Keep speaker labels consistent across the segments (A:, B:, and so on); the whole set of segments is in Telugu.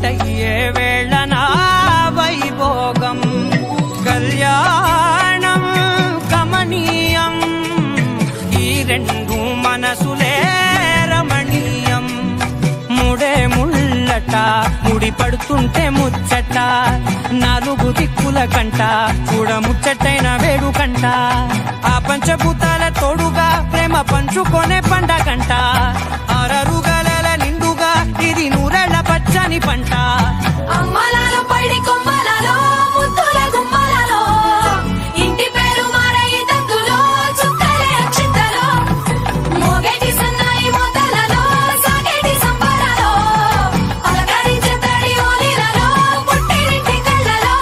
A: ఒక్కటయ్యే వేళన వైభోగం కళ్యాణం కమనీయం ఈ రెండు మనసులే రమణీయం ముడే ముళ్ళట ముడి పడుతుంటే ముచ్చట నాలుగు దిక్కుల కంట చూడ ముచ్చటైన వేడుకంట ఆ పంచభూతాల తోడుగా ప్రేమ పంచుకొనే పండగంట ఆరరుగల నిండుగా ఇది నూరెళ్ళ పచ్చని పంట
B: అమ్మలాలో పడి కొమ్మలలో ముద్దుల గుమ్మలలో ఇంటి పేరు మారయి తందులో చుక్కలే అక్షింతలో మోగేటి సన్నాయి మోతలలో సాగేటి సంబరాలో అలకరించే తడి ఓలిలలో పుట్టినింటి కళ్ళలో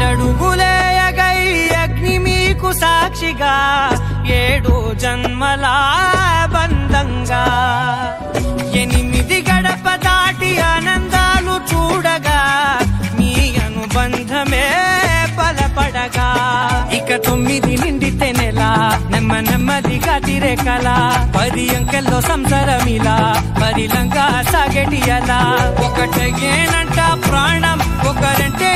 A: ఏడడుగులేయగై అగ్ని మీకు సాక్షిగా 7 జన్మల బంధంగా 8 గడప దాటి ఆనందాలు చూడగా మీ అనుబంధమే బలపడగా ఇక 9 నిండితే నెల నెమ్మదిగా తిరేకల 10 అంకెల్లో సంసారమిలా పరిలంగా సాగేటి అలా ఒకటేనంట ప్రాణం ఒకరంటే